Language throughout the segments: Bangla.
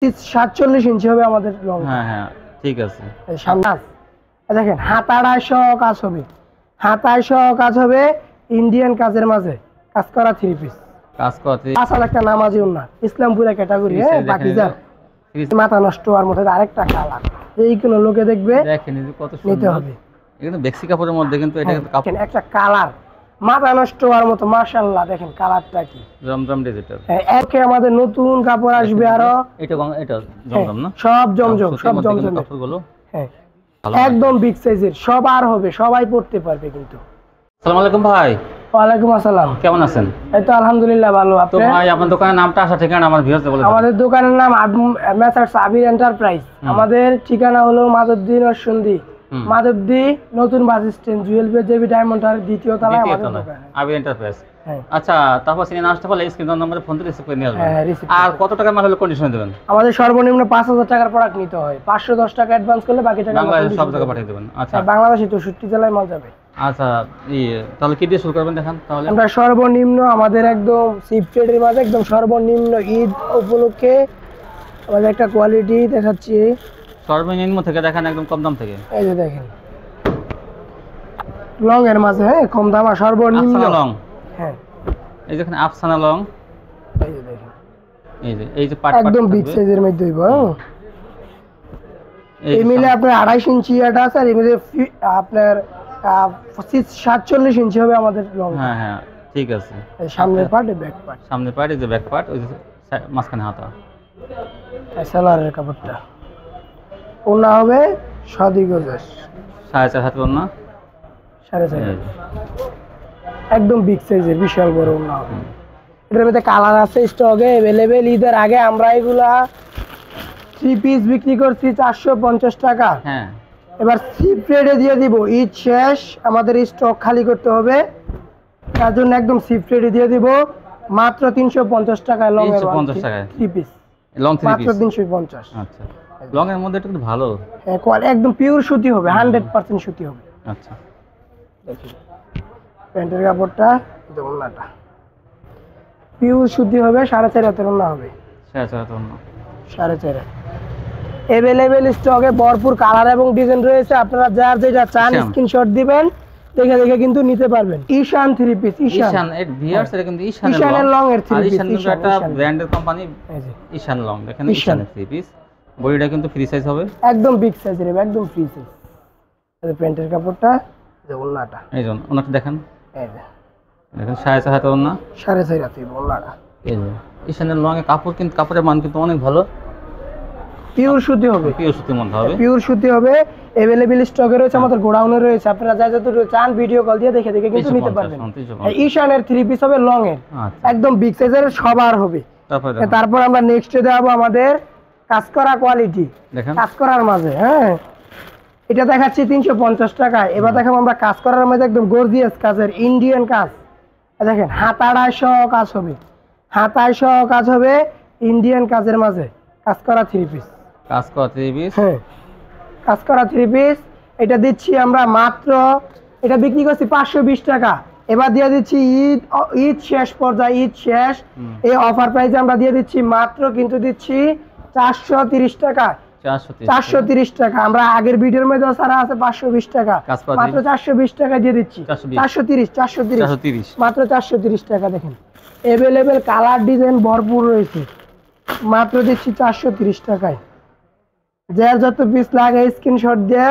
47 ইঞ্চি হবে আমাদের লং। হ্যাঁ হ্যাঁ ঠিক আছে। সামনে দেখেন হাত আড়াইশো কাজ হবে, হাত আড়াইশো কাজ হবে ইন্ডিয়ান কাজের মাঝে কাজ করা 3 পিস। কাজ করতে আসল একটা নামাজি না ইসলামপুরা ক্যাটাগরি। বাকি যা মাথা নষ্ট হওয়ার মধ্যে আরেকটা কালার, এইগুলো লোকে দেখবে দেখেন কত সুন্দর নিতে হবে। কিন্তু বেক্সি কাপড়ের মধ্যে কিন্তু এটা কাপড় একটা কালার মাথা নষ্ট হওয়ার মতো। মাশাআল্লাহ দেখেন কালারটা কি জমজম ডিজিটাল। একে আমাদের নতুন কাপড় আসবে আরো। এটা জমজম না? সব জমজম, সব জমজম কাপড়গুলো। হ্যাঁ একদম বিগ সাইজের, সবার হবে, সবাই পড়তে পারবে কিন্তু। আসসালামু আলাইকুম ভাই। ওয়ালাইকুম আসসালাম। কেমন আছেন? এই তো আলহামদুলিল্লাহ ভালো। তো ভাই আপনার দোকানের নামটা আসা ঠিকানা আমার ভিউয়ারদের বলে দেন। আমাদের দোকানের নাম মেসার্স আবির এন্টারপ্রাইজ। আমাদের ঠিকানা হলো মাধবদী নরসিংদী, মাধবদী নতুন bus stand, Jewel JB Diamond আর দ্বিতীয় তলায় আমাদের দোকান আবির এন্টারপ্রাইজ। আচ্ছা, তারপর সিনে আসতে পারলে স্ক্রিন নম্বরে ফোন দিয়ে রিসিভ করে নিয়ে আসবেন। আর কত টাকা মাল হলে কন্ডিশনে দেবেন? আমাদের সর্বনিম্ন 5000 টাকার প্রোডাক্ট নিতে হয়। 510 টাকা অ্যাডভান্স করলে বাকি টাকা বাংলাদেশ সব জায়গায় পাঠিয়ে দেবেন। আচ্ছা বাংলাদেশে 64 জেলায় মাল যাবে। আচ্ছা তাহলে কি দিয়ে শুরু করবেন দেখান তাহলে। আমরা সর্বনিম্ন আমাদের একদম সিফট রেটের মাঝে একদম সর্বনিম্ন ঈদ উপলক্ষে আমাদের একটা কোয়ালিটি দেখাচ্ছি। সর্বনিম্ন থেকে দেখেন একদম কম দাম থেকে। এই যে দেখেন লং এর মাঝে, হ্যাঁ কম দাম আর সর্বনিম্ন লং। হ্যাঁ এই দেখেন আফসানা লং। এই যে দেখেন এই যে পাট একদম বিগ সাইজের মধ্যে হইব। এই মিলে আপনার 28 ইঞ্চি এটা আছে, আর এই মিলে আপনার 47 ইঞ্চি হবে আমাদের লং। হ্যাঁ হ্যাঁ ঠিক আছে। সামনের পার্ট ব্যাক পার্ট, সামনের পার্ট এই যে ব্যাক পার্ট, ওই যে মাঝখানে হাতা। সালোয়ারের কাপড়টা ওনা হবে 7 গজ, 4.5 হাত ওনা, 4.5 একদম বিগ সাইজের বিশাল বড় ওনা হবে। এটার মধ্যে কালার আছে স্টকে अवेलेबल। ঈদের আগে আমরা এগুলা 3 পিস বিক্রি করছি 450 টাকা। হ্যাঁ এবার সিপ রেটে দিয়ে দিব। ঈদ শেষ, আমাদের স্টক খালি করতে হবে, তার জন্য একদম সিপ রেটে দিয়ে দিব মাত্র 350 টাকায়। লং এর 350 টাকায় 3 পিস, লং 3 পিস মাত্র 350। আচ্ছা লং এর মধ্যে একটু ভালো, হ্যাঁ একদম পিওর সুতি হবে, 100% সুতি হবে। আচ্ছা দেখুন প্যান্টের কাপড়টা, ওন্নাটা পিওর সুতি হবে, 4.5 হাতের ওন্না হবে। 4.5 হাত ওনা, 4.5 अवेलेबल স্টকে ভরপুর কালার এবং ডিজাইন রয়েছে। আপনারা যার যেটা চান স্ক্রিনশট দিবেন, দেখে দেখে কিন্তু নিতে পারবেন। ঈশান 3 পিস। ঈশান এর ভিউয়ার্স এটা কিন্তু ঈশানের লং এর 3 পিস। ঈশান কিন্তু একটা ব্র্যান্ডের কোম্পানি, ঈশান লং। দেখেন ঈশান 3 পিস, বডিটা কিন্তু ফ্রি সাইজ হবে, একদম বিগ সাইজের, একদম ফ্রি সাইজ। এই প্যান্টের কাপড়টা, এই ওন্নাটা, এই যে ওন্নাটা দেখেন, এই যে দেখেন 4.5 হাত ওন্না, 4.5 হাতে ওন্নাটা। এই যে ঈশানের লং এর কাপড় কিন্তু কাপড়ের মান কিন্তু অনেক ভালো, পিওর সুতি হবে, পিওর সুতির মধ্যে হবে, পিওর সুতি হবে। अवेलेबल স্টকে রয়েছে, আমাদের গোডাউনে রয়েছে। আপনারা যা যত চান ভিডিও কল দিয়ে দেখে দেখে কিন্তু নিতে পারবেন। ঈশানের 3 পিস হবে লং এর, একদম বিগ সাইজের, সবার হবে। তারপর আমরা নেক্সটে দেখাবো আমাদের কাজ করা কোয়ালিটি, কাজ করার মাঝে। হ্যাঁ এটা দেখাচ্ছি 350 টাকায়। এবার দেখাবো আমরা কাজ করার মাঝে একদম গর্জিয়াস কাজের ইন্ডিয়ান কাজ। দেখেন হাত আড়াইশো কাজ হবে, হাত আড়াইশো কাজ হবে ইন্ডিয়ান কাজের মাঝে কাজ করা 3 পিস। কাজ করা 3 পিস, হ্যাঁ কাজ করা 3 পিস। এটা দিচ্ছি আমরা মাত্র, এটা বিক্রি করছি 520 টাকা। এবার দিয়ে দিচ্ছি ঈদ শেষ পর্যায়ে, ঈদ শেষ, এই অফার প্রাইসে আমরা দিয়ে দিচ্ছি মাত্র, কিন্তু দিচ্ছি 430 টাকা। 430 টাকা। আমরা আগের ভিডিওর মধ্যে সারা আছে 520 টাকা, মাত্র 420 টাকা দিয়ে দিচ্ছি। 430 মাত্র 430 টাকা। দেখেন अवेलेबल কালার ডিজাইন ভরপুর রয়েছে, মাত্র দিচ্ছি 430 টাকায়। যার যত পিস লাগে স্ক্রিনশট দিয়ে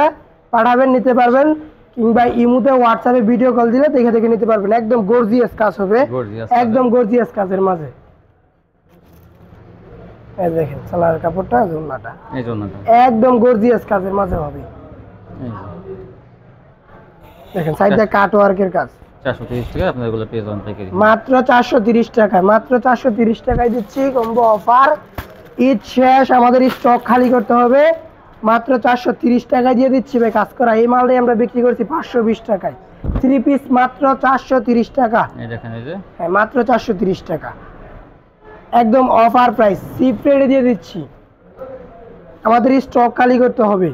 পাঠাবেন, নিতে পারবেন, কিংবা ইমোতে হোয়াটসঅ্যাপে ভিডিও কল দিলে দেখে দেখে নিতে পারবেন। একদম গর্জিয়াস কাজ হবে, একদম গর্জিয়াস কাজের মাঝে। এই দেখেন সালোয়ারের কাপড়টা, ওন্নাটা, এই ওন্নাটা একদম গর্জিয়াস কাজের মাঝে হবে। দেখেন সাইডে কাট ওয়ার্কের কাজ। 430 টাকা আপনারা এগুলো পেয়ে যাবেন পাইকারি, মাত্র 430 টাকায়। মাত্র 430 টাকায় দিচ্ছি কম্বো অফার। ঈদ শেষ, আমাদের স্টক খালি করতে হবে, মাত্র 430 টাকায় দিয়ে দিচ্ছি ভাই কাজ করা। এই মালটাই আমরা বিক্রি করছি 520 টাকায়। 3 পিস মাত্র 430 টাকা। এই দেখেন এই যে, হ্যাঁ মাত্র 430 টাকা, একদম অফার প্রাইস, সিপ রেটে দিয়ে দিচ্ছি। আমাদের স্টক খালি করতে হবে।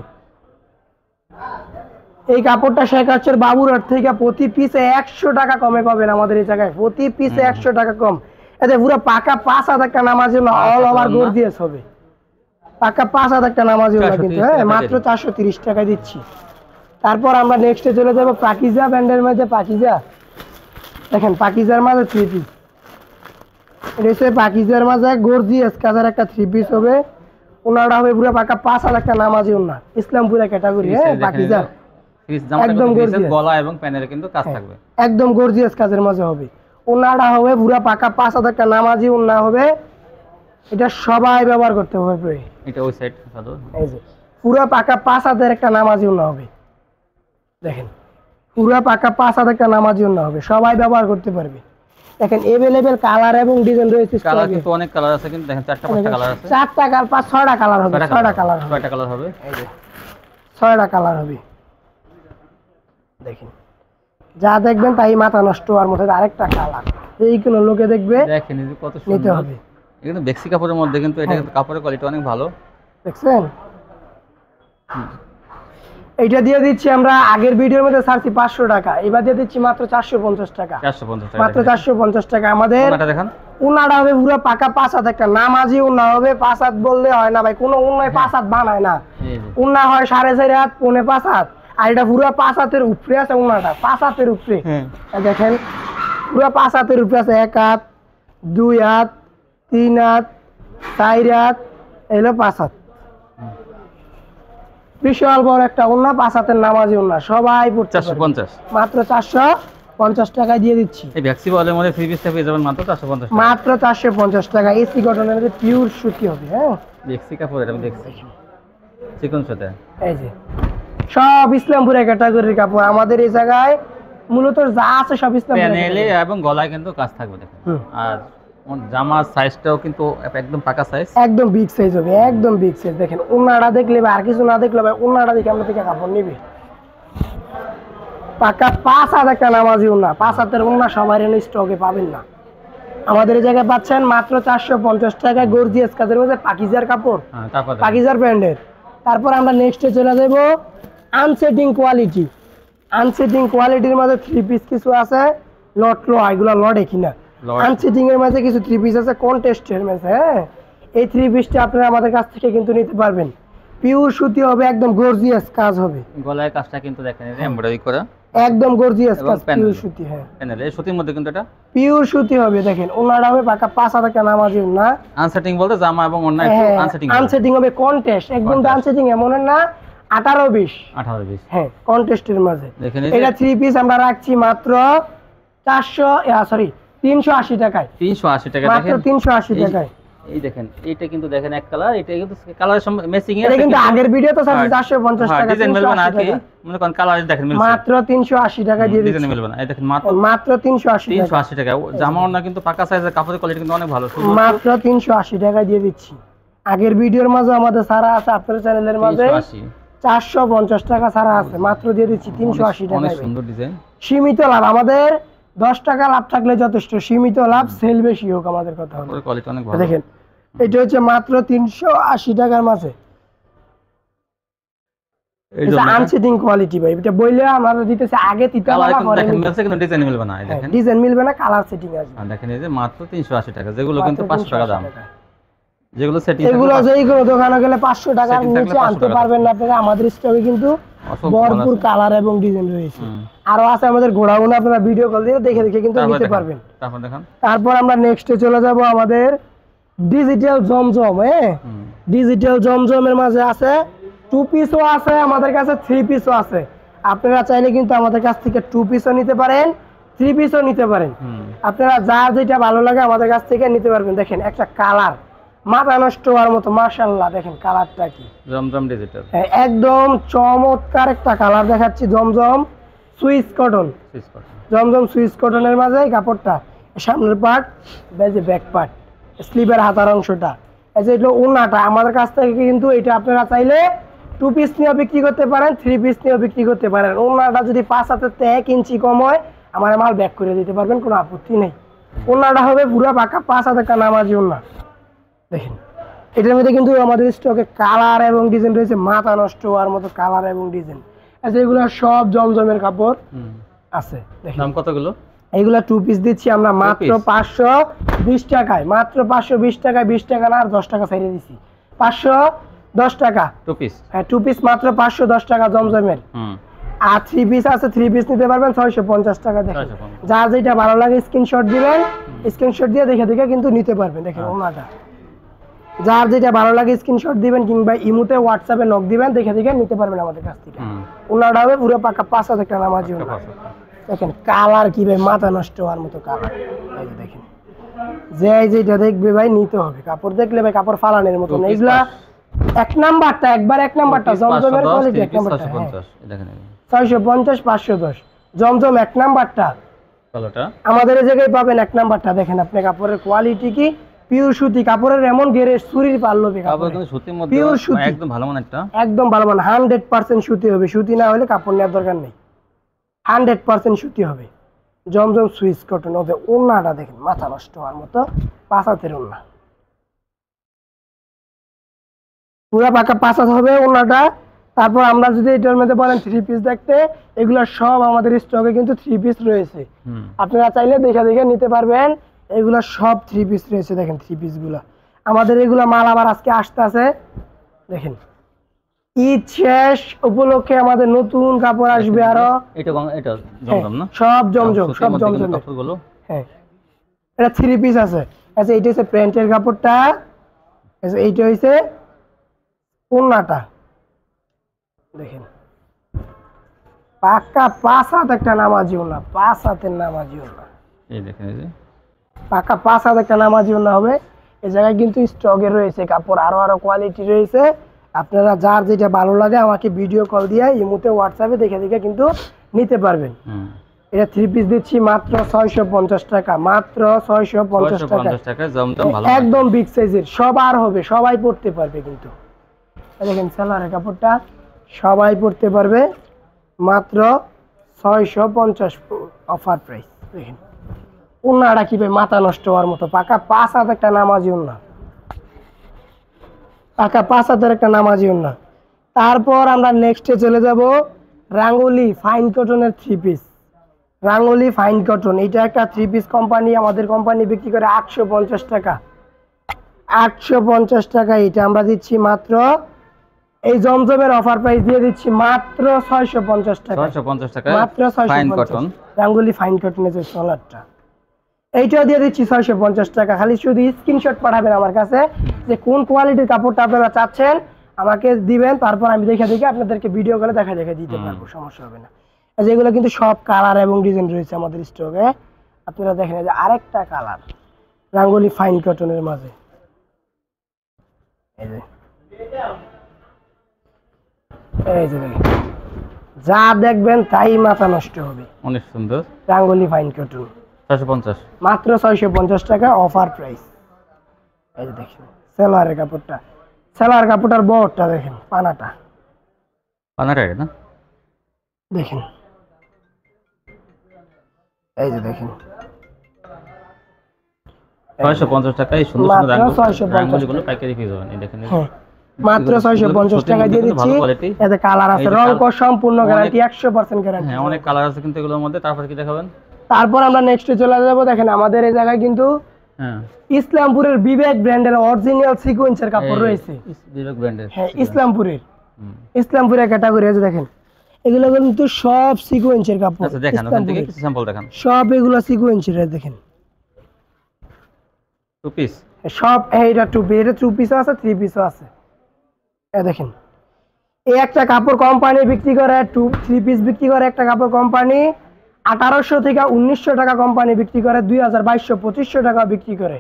এই কাপড়টা শেখাচ্ছের বাবুরহাট থেকে প্রতি পিসে 100 টাকা কমে পাবেন আমাদের এই জায়গায়, প্রতি পিসে 100 টাকা কম। এতে পুরো পাকা 5 হাজার টাকা নামার জন্য অল ওভার গর্জিয়াস হবে। পাকা 5000 টাকা নামাজি ওনা কিন্তু, হ্যাঁ মাত্র 430 টাকা দিচ্ছি। তারপর আমরা নেক্সটে চলে যাব পাকিজা ব্র্যান্ডের মধ্যে। পাকিজা দেখেন, পাকিজার মাঝে 3 পিস, এটা হচ্ছে পাকিজার মাঝে গর্জিয়াস কাজের একটা 3 পিস হবে। ওনাটা হবে পুরো পাকা 5000 টাকা নামাজি ওনা, ইসলামপুরা ক্যাটাগরি, হ্যাঁ পাকিজার একদম গর্জিয়াস, গলা এবং প্যানেলে কিন্তু কাজ থাকবে, একদম গর্জিয়াস কাজের মাঝে হবে। ওনাটা হবে পুরো পাকা 5000 টাকা নামাজি ওনা হবে। এটা সবাই ব্যবহার করতে পারবে। এটা ওই সাইড ভালো, এই যে পুরো পাকা 5000 একটা নামাজি ওনা হবে। দেখেন পুরো পাকা 5000 একটা নামাজি ওনা হবে, সবাই ব্যবহার করতে পারবে। দেখেন अवेलेबल কালার এবং ডিজাইন রয়েছে, কালার কিন্তু অনেক কালার আছে, কিন্তু দেখেন 4টা 5টা কালার আছে, 4টা কালার 5-6টা কালার হবে, 6টা কালার হবে, 6টা কালার হবে, এই যে 6টা কালার হবে। দেখেন যা দেখবেন তাই মাথা নষ্ট হওয়ার মতো আরেকটা কালার, এই কোন লোকে দেখবে দেখেন এই যে কত নিতে সুন্দর হবে। এটা বেক্সি কাপড়ের মধ্যে, কিন্তু এটা কিন্তু কাপড়ের কোয়ালিটি অনেক ভালো, দেখছেন। এইটা দিয়ে দিচ্ছি আমরা, আগের ভিডিওর মধ্যে ছাড়ছি 500 টাকা, এবার দিয়ে দিচ্ছি মাত্র 450 টাকা, 450 টাকা, মাত্র 450 টাকা। আমাদের ওনাটা দেখেন, উনাটা হবে পুরো পাকা 5000 একটা নামাজি উন্না হবে। 5000 বললে হয় না ভাই, কোনো উন্নায় 5000 বানায় না, এই যে উন্না হয় 4.5 হাত 5.5 হাত, আর এটা পুরো 5 হাতের উপরে আছে উন্নাটা, 5 হাতের উপরে, দেখেন পুরো 5 হাতের উপরে আছে, 1 হাত 2 হাত 3 হাত 4 হাত, এলো 5 হাত, বিশাল বড় একটা উন্না, 5 হাতের নামাজি উন্না, সবাই পড়তে পারবে। 450 মাত্র 450 টাকায় দিয়ে দিচ্ছি। এই ভ্যাক্সি বলের মধ্যে 3 পিসটা পেয়ে যাবেন মাত্র 450 টাকা, মাত্র 450 টাকা। এসি কটনের মধ্যে পিওর সুতি হবে, হ্যাঁ ভ্যাক্সি কাপড়, এটা আমি দেখছি চিকন সুতা, এই যে সব ইসলামপুরা ক্যাটাগরির কাপড় আমাদের এই জায়গায়, মূলত যা আছে সব ইসলামপুরা প্যানেলে এবং গলায় কিন্তু কাজ থাকবে দেখেন। আর জামার সাইজটাও কিন্তু একদম পাকা সাইজ, একদম বিগ সাইজ হবে, একদম বিগ সাইজ। দেখেন ওন্নাটা দেখলে বা আর কিছু না দেখলে ভাই, ওন্নাটা দেখে আমরা থেকে কাপড় নিবে। পাকা 5000 একটা নামাজি ওন্না, 5 হাতের ওন্না সবার এনে স্টকে পাবেন না, আমাদের এই জায়গায় পাচ্ছেন মাত্র 450 টাকায় গর্জিয়াস কাজের মধ্যে পাকিজার কাপড়, তারপর পাকিজার ব্র্যান্ডের। তারপর আমরা নেক্সটে চলে যাব আনসেটিং কোয়ালিটি। আনসেটিং কোয়ালিটির মধ্যে 3 পিস কিছু আছে, লট এগুলো লটে কিনা, আনসেটিং এর মধ্যে কিছু 3 পিস আছে কন্টেস্টের মধ্যে, হ্যাঁ এই 3 পিসটা আপনারা আমাদের কাছ থেকে কিন্তু নিতে পারবেন। পিওর সুতি হবে, একদম গর্জিয়াস কাজ হবে, গলায় কাজটা কিন্তু দেখেন এমব্রয়ডারি করা, একদম গর্জিয়াস কাজ, পিওর সুতি, হ্যাঁ প্যানেলে সুতির মধ্যে কিন্তু এটা পিওর সুতি হবে। দেখেন ওনাটা হবে পাকা 5000 টাকা নামাজি না, আনসেটিং বলতে জামা এবং ওন্না একটু আনসেটিং, আনসেটিং হবে কন্টেস্ট, একদম আনসেটিং এমন না 18-20, 18-20, হ্যাঁ কন্টেস্টের মাঝে। দেখেন এটা 3 পিস আমরা রাখছি মাত্র 380 টাকায়, 380 টাকা, মাত্র 380 টাকায়। এই দেখেন এইটা কিন্তু দেখেন এক কালার, এটা কিন্তু কালারের ম্যাচিং এর, এটা কিন্তু আগের ভিডিও তো 450 টাকা, ডিজাইন মিলবে না কি মনে কোন কালার দেখেন মিলছে, মাত্র 380 টাকা দিয়ে দিচ্ছি, ডিজাইন মিলবে না, এই দেখেন মাত্র 380 টাকা। জামা ওন্না কিন্তু পাকা সাইজের, কাপড়ের কোয়ালিটি কিন্তু অনেক ভালো, মাত্র 380 টাকা দিয়ে দিচ্ছি। আগের ভিডিওর মাঝে আমাদের সারা আছে, আপনাদের চ্যানেলের মাঝে 450 টাকা সারা আছে, মাত্র দিয়ে দিচ্ছি 380 টাকা। অনেক সুন্দর ডিজাইন, সীমিত লাভ, আমাদের 10 টাকা লাভ থাকলে যথেষ্ট, সীমিত লাভ, সেল বেশি হোক আমাদের কথা হলো। কোয়ালিটি অনেক ভালো, দেখেন এটা হচ্ছে মাত্র 380 টাকার মাঝে, এটা আনসেটিং কোয়ালিটি ভাই, এটা বইলে আমরা দিতেছি আগে তিতালা করে দেখেন মিলছে, কিন্তু ডিজাইন মিলবে না, এই দেখেন ডিজাইন মিলবে না, কালার সেটিং আসবে। আর দেখেন এই যে মাত্র 380 টাকা, যেগুলো কিন্তু 500 টাকা দাম, যেগুলো সেটিং, এগুলো যেই কোনো দোকানে গেলে 500 টাকার নিচে আনতে পারবেন না আপনারা। আমাদের স্টকে কিন্তু ভরপুর কালার এবং ডিজাইন রয়েছে, আরো আছে আমাদের গোডাউন, আপনারা ভিডিও কল দিয়ে দেখে দেখে কিন্তু নিতে পারবেন। তারপর দেখেন, তারপর আমরা নেক্সটে চলে যাব আমাদের ডিজিটাল জমজম, হ্যাঁ ডিজিটাল জমজমের মাঝে আছে 2 পিসও আছে আমাদের কাছে, 3 পিসও আছে। আপনারা চাইলে কিন্তু আমাদের কাছ থেকে 2 পিসও নিতে পারেন, 3 পিসও নিতে পারেন, আপনারা যার যেটা ভালো লাগে আমাদের কাছ থেকে নিতে পারবেন। দেখেন একটা কালার মাথা নষ্ট হওয়ার মতো, মাশাআল্লাহ দেখেন কালারটা কি, জমজম ডিজিটাল, একদম চমৎকার একটা কালার দেখাচ্ছি। জমজম সুইস কটন, জমজম সুইস কটনের মাঝে কাপড়টা, সামনের পার্ট, বেজে ব্যাক পার্ট, স্লিভের হাতার অংশটা, এই যে এটা ওন্নাটা। আমাদের কাছ থেকে কিন্তু এটা আপনারা চাইলে 2 পিস নিয়ে বিক্রি করতে পারেন, 3 পিস নিয়ে বিক্রি করতে পারেন। ওন্নাটা যদি 5 হাতের 1 ইঞ্চি কম হয় আমার মাল ব্যাক করে দিতে পারবেন, কোনো আপত্তি নেই। ওন্নাটা হবে পুরো পাকা 5000 টাকা নামাজি ওন্না। দেখেন এটার মধ্যে কিন্তু আমাদের স্টকে কালার এবং ডিজাইন রয়েছে, মাথা নষ্ট হওয়ার মতো কালার এবং ডিজাইন আছে, এগুলো সব জমজমের কাপড় আছে। দেখেন দাম কতগুলো, এইগুলা 2 পিস দিচ্ছি আমরা মাত্র 520 টাকায়, মাত্র 520 টাকায়, 20 টাকা না আর 10 টাকা ছাড়িয়ে দিচ্ছি, 10 টাকা। 2 পিস? হ্যাঁ 2 পিস মাত্র 510 টাকা জমজমের। আর 3 পিস আছে, 3 পিস নিতে পারবেন 650 টাকা। দেখেন যার যেটা ভালো লাগে স্ক্রিনশট দিবেন, স্ক্রিনশট দিয়ে দেখে দেখে কিন্তু নিতে পারবেন। দেখেন ওনাটা যার যেটা ভালো লাগে স্ক্রিনশট দিবেন কিংবা ইমোতে হোয়াটসঅ্যাপে নক দিবেন, দেখে দেখে নিতে পারবেন আমাদের কাছ থেকে। ওনাটা হবে পুরো পাকা 5 হাজার টাকা নামাজি ওনা। দেখেন কালার কি ভাই, মাথা নষ্ট হওয়ার মতো কালার। এই যে দেখেন যেটা দেখবে ভাই নিতে হবে। কাপড় দেখলে ভাই কাপড় ফালানোর মতো না। এগুলা এক নাম্বারটা, একবার এক নাম্বারটা জমজমের কোয়ালিটি এক নাম্বারটা। 650 510 জমজম এক নাম্বারটা। আমাদের এই জায়গায় পাবেন এক নাম্বারটা। দেখেন আপনি কাপড়ের কোয়ালিটি কি, পিওর সুতি কাপড়ের, এমন গেরে সুরির পাল্লবে কাপড়, সুতির মধ্যে পিওর সুতি, একদম ভালো মানের, একদম ভালো মানের 100% সুতি হবে। সুতি না হলে কাপড় নেওয়ার দরকার নেই, 100% সুতি হবে। জমজম সুইস কটন। ওদের ওন্নাটা দেখেন মাথা নষ্ট হওয়ার মতো, 5 হাতের ওন্না, পুরো পাকা 5 হাত হবে ওন্নাটা। তারপর আমরা যদি এটার মধ্যে বলেন 3 পিস দেখতে, এগুলো সব আমাদের স্টকে কিন্তু 3 পিস রয়েছে। আপনারা চাইলে দেখে দেখে নিতে পারবেন। এগুলো সব 3 পিস রয়েছে। দেখেন 3 পিস গুলা আমাদের, এগুলো মাল আবার আজকে আসতেছে। দেখেন ঈদ শেষ উপলক্ষে আমাদের নতুন কাপড় আসবে আরো। এটা জমজম না? সব জমজম, সব জমজম কাপড়গুলো। হ্যাঁ এটা 3 পিস আছে। আচ্ছা এইটা হচ্ছে প্যান্টের কাপড়টা, আচ্ছা এইটা হইছে ওন্নাটা। দেখেন পাকা 5 হাত একটা নামাজি ওন্না, 5 হাতের নামাজি ওন্না। এই দেখেন এই যে পাকা 5 হাত একটা নামাজি ওন্না হবে। এই জায়গায় কিন্তু স্টকে রয়েছে কাপড়, আরো কোয়ালিটি রয়েছে। আপনারা যার যেটা ভালো লাগে আমাকে ভিডিও কল দিয়ে ইমোতে হোয়াটসঅ্যাপে দেখে দেখে কিন্তু নিতে পারবেন। এটা 3 পিস দিচ্ছি মাত্র 650 টাকা, মাত্র 650 টাকা জমজম ভালো, একদম বিগ সাইজের, সবার হবে, সবাই পড়তে পারবে। কিন্তু দেখেন সালোয়ারের কাপড়টা সবাই পড়তে পারবে, মাত্র 650 অফার প্রাইস। দেখেন ওন্নাটা কি ভাই, মাথা নষ্ট হওয়ার মতো, পাকা 5 হাত একটা নামাজি ওন্না, পাকা 5 হাতের একটা নামাজি ওন্না। তারপর আমরা নেক্সটে চলে যাব রাঙ্গুলি ফাইন কটনের 3 পিস। রাঙ্গুলি ফাইন কটন, এটা একটা 3 পিস কোম্পানি, আমাদের কোম্পানি বিক্রি করে 850 টাকা। 850 টাকা এটা আমরা দিচ্ছি মাত্র, এই জমজমের অফার প্রাইস দিয়ে দিচ্ছি মাত্র 650 টাকা। 650 টাকা মাত্র 650 ফাইন কটন, রাঙ্গুলি ফাইন কটনের যে সোলারটা, এইটাও দিয়ে দিচ্ছি 650 টাকা। খালি শুধু স্ক্রিনশট পাঠাবেন আমার কাছে যে কোন কোয়ালিটির কাপড়টা আপনারা চাচ্ছেন, আমাকে দিবেন। তারপর আমি দেখে দেখে আপনাদেরকে ভিডিও করে দেখা দেখে দিতে পারবো, সমস্যা হবে না। যেগুলো কিন্তু সব কালার এবং ডিজাইন রয়েছে আমাদের স্টকে। আপনারা দেখেন যে আরেকটা কালার রাঙ্গুলি ফাইন কটনের মাঝে, এই যে দেখেন যা দেখবেন তাই মাথা নষ্ট হবে। অনেক সুন্দর রাঙ্গুলি ফাইন কটন 650, মাত্র 650 টাকা অফার প্রাইস। এই যে দেখেন সালোয়ারের কাপড়টা, সালোয়ার কাপড়টার বড়টা দেখেন, পানাটা এটা না? দেখেন এই যে দেখেন 650 টাকায় সুন্দর সুন্দর রাঙ্গুলিগুলো পাইকারি পেয়ে যাবেন। এই দেখেন মাত্র 650 টাকা দিয়ে দিচ্ছি। এতে কালার আছে, রং কো সম্পূর্ণ গ্যারান্টি, 100% গ্যারান্টি। হ্যাঁ অনেক কালার আছে কিন্তু এগুলোর মধ্যে। তারপর কি দেখাবেন? তারপর আমরা নেক্সটে চলে যাব। দেখেন আমাদের এই জায়গায় কিন্তু ইসলামপুরের বিবেক ব্র্যান্ডের অরিজিনাল সিকোয়েন্সের কাপড় রয়েছে। বিবেক ব্র্যান্ডের, হ্যাঁ ইসলামপুরের ক্যাটাগরি আছে। দেখেন এগুলো কিন্তু সব সিকোয়েন্সের কাপড়। আচ্ছা দেখেন ওখান থেকে কিছু স্যাম্পল দেখান। সব এগুলো সিকোয়েন্সের। দেখেন 2 পিস সব, এইটা 2 পিস, এটা 2 পিসও আছে 3 পিসও আছে। এই দেখেন এই একটা কাপড় কোম্পানি বিক্রি করে 3 পিস বিক্রি করে একটা কাপড় কোম্পানি 1800 থেকে 1900 টাকা কোম্পানি বিক্রি করে, 2200-2500 টাকা বিক্রি করে।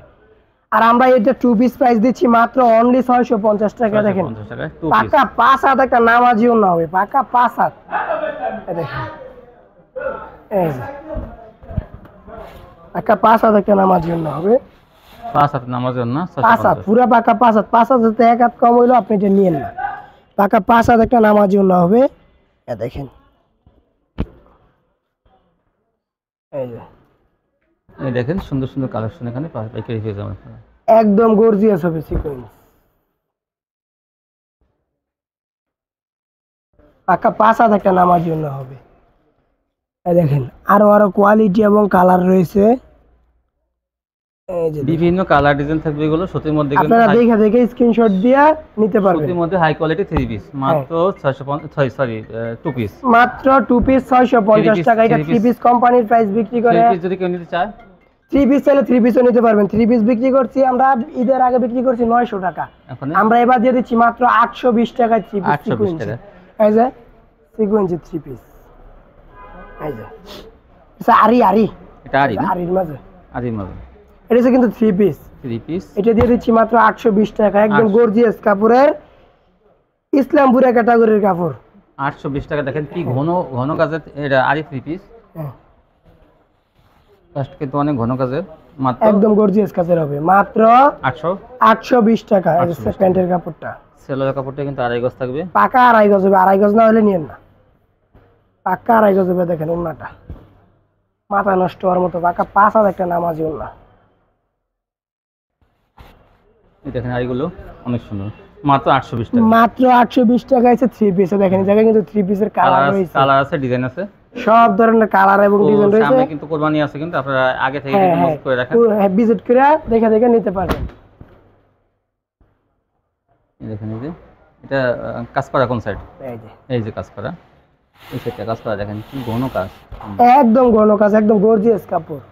আর আমরা এটা 2 পিস প্রাইস দিচ্ছি মাত্র অনলি 650 টাকা। দেখেন পাকা 5 হাত একটা নামাজিও না হবে, পাকা 5 হাত। দেখেন এই যে পাকা 5 হাত একটা নামাজিও না হবে, 5 হাত নামাজিও না, 5 হাত পুরো পাকা 5 হাত। 5 হাত থেকে 1 হাত কম হইলো আপনি এটা নিয়েন না, পাকা 5 হাত একটা নামাজিও না হবে। দেখেন এই দেখেন সুন্দর সুন্দর কালেকশন এখানে পাইকারি পেয়ে যাবেন আপনারা, একদম গর্জিয়াস হবে সিকোয়েন্স, পাকা 5 হাত একটা নামার জন্য হবে। এই দেখেন আরো কোয়ালিটি এবং কালার রয়েছে। এই যে বিভিন্ন কালার ডিজাইন থাকবে, এগুলো সুতির মধ্যে কিন্তু আপনারা দেখে দেখে স্ক্রিনশট দিয়ে নিতে পারবেন। সুতির মধ্যে হাই কোয়ালিটি 3 পিস মাত্র 650, সরি 2 পিস, মাত্র 2 পিস 650 টাকা। এটা 3 পিস কোম্পানির প্রাইস বিক্রি করে। 3 পিস যদি কেউ নিতে চায়, 3 পিস চাইলে 3 পিসও নিতে পারবেন। 3 পিস বিক্রি করছি আমরা ঈদের আগে বিক্রি করছি 900 টাকা, এখন আমরা এবার দিয়ে দিচ্ছি মাত্র 820 টাকায় 3 পিস। 820 টাকা। এই যে সিকোয়েন্সের 3 পিস, এই যে আচ্ছা আরি এটা আরি না, আরির মাঝে আরির মধ্যে এটা হচ্ছে কিন্তু 3 পিস। 3 পিস এটা দিয়ে দিচ্ছি মাত্র 820 টাকা, একদম গর্জিয়াস কাপড়ের ইসলামপুরা ক্যাটাগরির কাপড়। 820 টাকা। দেখেন কি ঘন ঘন কাজের, এটা আরি 3 পিস, ফার্স্ট কিন্তু অনেক ঘন কাজের, মাত্র একদম গর্জিয়াস কাজের হবে মাত্র 820 টাকা। এই যে প্যান্টের কাপড়টা, সেলোয়ার কাপড়টা কিন্তু আড়াই গজ থাকবে, পাকা আড়াই গজ হবে, আড়াই গজ না হলে নিয়েন না, পাকা আড়াই গজ হবে। দেখেন ওন্নাটা মাথা নষ্ট হওয়ার মতো পাকা 5,000 একটা নামাজি ওন্না। এই দেখেন আরিগুলো অনেক সুন্দর, মাত্র 820 টাকা। মাত্র 820 টাকা আছে 3 পিস। দেখেন এই জায়গায় কিন্তু 3 পিসের কালার রয়েছে, কালার আছে, ডিজাইন আছে, সব ধরনের কালার এবং ডিজাইন রয়েছে। সামনে কিন্তু কোরবানি আছে, কিন্তু আপনারা আগে থেকে কিন্তু নোট করে রাখেন, ভিজিট করে দেখে দেখে নিতে পারবেন। এই দেখেন এই যে এটা কাজ করা কোন সাইড, এই যে এই যে কাজ করা, এই সাইডটা কাজ করা, দেখেন কি ঘন কাজ, একদম ঘন কাজ, একদম গর্জিয়াস কাপড়,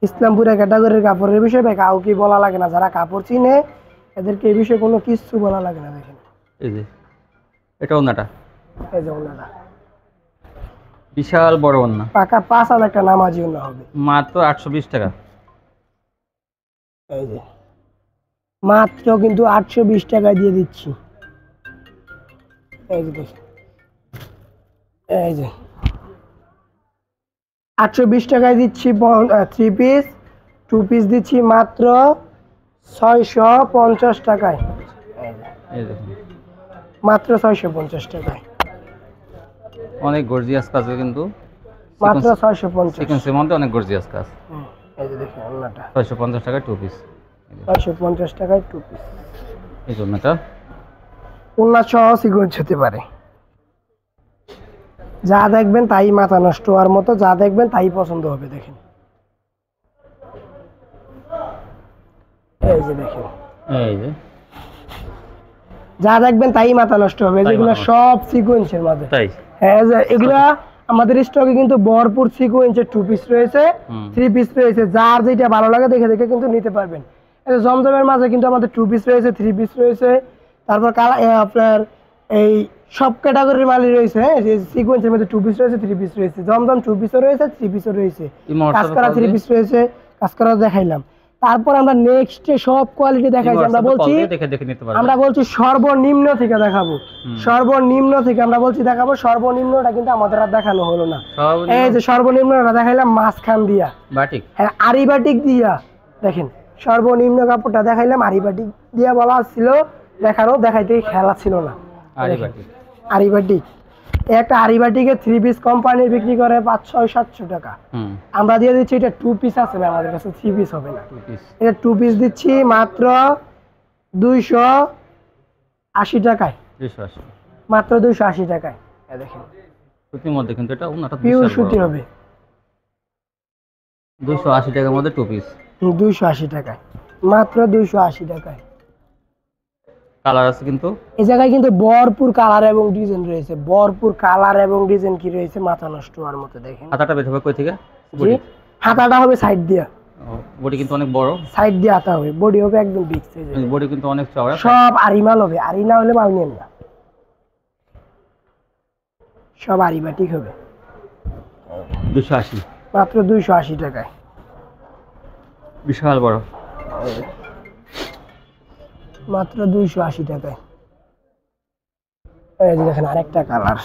ইসলামপুরা ক্যাটাগরির কাপড়ের বিষয়ে ভাই কাউকে বলা লাগে না, যারা কাপড় চিনে এদেরকে এই বিষয়ে কোনো কিছু বলা লাগে না। দেখেন এই যে এটা ওন্নাটা, এই যে ওন্নাটা বিশাল বড় ওন্না, পাকা 5,000 একটা নামাজি ওন্না হবে, মাত্র 820 টাকা। এই যে মাত্র কিন্তু 820 টাকায় দিয়ে দিচ্ছি। এই যে দেখেন, এই যে 820 টাকায় দিচ্ছি 3 পিস, 2 পিস দিচ্ছি মাত্র 650 টাকায়। এই দেখেন মাত্র 650 টাকায়, অনেক গর্জিয়াস কাজ কিন্তু, মাত্র 650। সিকোয়েন্সের মধ্যে অনেক গর্জিয়াস কাজ। এই যে দেখেন ওন্নাটা 650 টাকা 2 পিস, 650 টাকায় 2 পিস। এই ওন্নাটা ওন্না সহ সিকোয়েন্স হতে পারে, যা দেখবেন তাই মাথা নষ্ট হওয়ার মতো, যা দেখবেন তাই পছন্দ হবে। দেখেন এই যে দেখেন, এই যে যা দেখবেন তাই মাথা নষ্ট হবে, যেগুলো সব সিকোয়েন্সের মাঝে। তাই হ্যাঁ, যে এগুলা আমাদের স্টকে কিন্তু ভরপুর সিকোয়েন্সের 2 পিস রয়েছে, 3 পিস রয়েছে, যার যেটা ভালো লাগে দেখে দেখে কিন্তু নিতে পারবেন। এই যে জমজমের মাঝে কিন্তু আমাদের 2 পিস রয়েছে, 3 পিস রয়েছে, তারপর আপনার এই সব ক্যাটাগরির মালই রয়েছে। হ্যাঁ, যে সিকোয়েন্সের মধ্যে 2 পিস রয়েছে, 3 পিস রয়েছে, জমজম 2 পিসও রয়েছে, 3 পিসও রয়েছে, কাজ করা 3 পিস রয়েছে, কাজ করা দেখাইলাম। তারপর আমরা নেক্সটে সব কোয়ালিটি দেখাইছি, আমরা বলছি সর্বনিম্ন থেকে দেখাবো, সর্বনিম্ন থেকে আমরা বলছি দেখাবো, সর্বনিম্নটা কিন্তু আমাদের আর দেখানো হলো না। এই যে সর্বনিম্নটা দেখাইলাম মাঝখান দিয়া বাটিক, হ্যাঁ আরি বাটিক দিয়া, দেখেন সর্বনিম্ন কাপড়টা দেখাইলাম আরি বাটিক দিয়া, বলা ছিল দেখানো, দেখাইতে খেলা ছিল না। আরি বাটিক একটা আরি বাটিকে 3 পিস কোম্পানি বিক্রি করে 500-700 টাকা, আমরা দিয়ে দিচ্ছি এটা 2 পিস আছে আমাদের কাছে, 3 পিস হবে না, এটা 2 পিস দিচ্ছি মাত্র 280 টাকায়, 280 মাত্র 280 টাকায়। দেখেন সুতির মধ্যে কিন্তু এটা ওন্নাটা পিওর সুতি হবে, 280 টাকার মধ্যে 2 পিস, 280 টাকায়, মাত্র 280 টাকায়। কালার আছে কিন্তু এই জায়গায় কিন্তু ভরপুর কালার এবং ডিজাইন রয়েছে, ভরপুর কালার এবং ডিজাইন কি রয়েছে মাথা নষ্ট হওয়ার মতো। দেখেন হাতাটা বের হবে কই থেকে, হাতাটা হবে সাইড দিয়া, বডি কিন্তু অনেক বড়, সাইড দিয়ে হাতা হবে, বডি হবে একদম বিগ সাইজের, বডি কিন্তু অনেক চওড়া, সব আরি মাল হবে, আরি না হলে মাল নেন না, সব আরি বাটিক হবে, 280 মাত্র 280 টাকায়, বিশাল বড়, মাত্র 280 টাকায়। এই যে দেখেন আরেকটা কালার,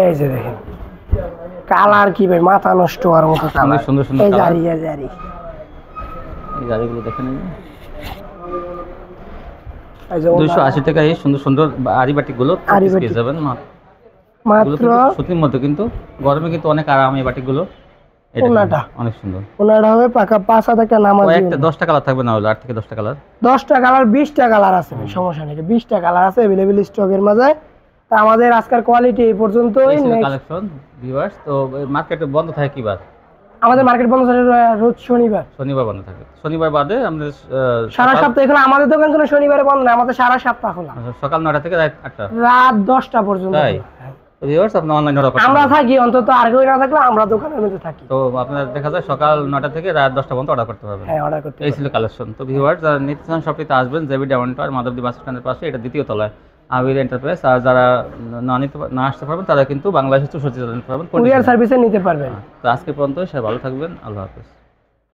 এই যে দেখেন কালার কি ভাই মাথা নষ্ট হওয়ার মতো কালার, সুন্দর সুন্দর এই কালার, জারি এই জারি, এই জারিগুলো দেখেন, এই যে 280 টাকায় এই সুন্দর সুন্দর আরি বাটিক গুলো পেয়ে যাবেন মাত্র সুতির মধ্যে, কিন্তু গরমে কিন্তু অনেক আরাম এই বাটিক গুলো। ওনাটা অনেক সুন্দর, ওনাটা হবে পাকা 5,000 টাকা নামাজ, একটা 10টা কালার থাকবে না হলো 8 থেকে 10টা কালার, 10টা কালার 20টা কালার আছে, সমস্যা নেই, 20টা কালার আছে अवेलेबल স্টকের মাঝে, তা আমাদের আজকের কোয়ালিটি এই পর্যন্তই। কালেকশন ভিউয়ার্স, তো মার্কেটে বন্ধ থাকে কি বার? আমাদের মার্কেট বন্ধ থাকে রোজ শনিবার। শনিবার বন্ধ থাকে, শনিবার বাদে আমাদের সারা সপ্তাহ খোলা। আমাদের দোকান কোনো শনিবারে বন্ধ না, আমাদের সারা সপ্তাহ খোলা, সকাল 9টা থেকে রাত 8টা, রাত 10টা পর্যন্ত। তাই ভিউয়ার্স, আপনি অনলাইনে অর্ডার করতে আমরা থাকি অন্তত, আর কেউ না থাকলে আমরা দোকানের মধ্যে থাকি। তো আপনার দেখা যায় সকাল 9টা থেকে রাত 10টা পর্যন্ত অর্ডার করতে পারবেন। হ্যাঁ, অর্ডার করতে এই ছিল কালেকশন। তো ভিউয়ার্স, যারা নিতে চান শপটিতে আসবেন, জেবি ডায়মন্ড টাওয়ার, মাধবদী বাস স্ট্যান্ডের পাশে, এটা দ্বিতীয় তলায় আবির এন্টারপ্রাইজ। আর যারা না আসতে পারবেন তারা কিন্তু বাংলাদেশের 64 জেলা নিতে পারবেন, কুরিয়ার সার্ভিসে নিতে পারবেন। তো আজকে পর্যন্ত সবাই ভালো থাকবেন, আল্লাহ হাফেজ।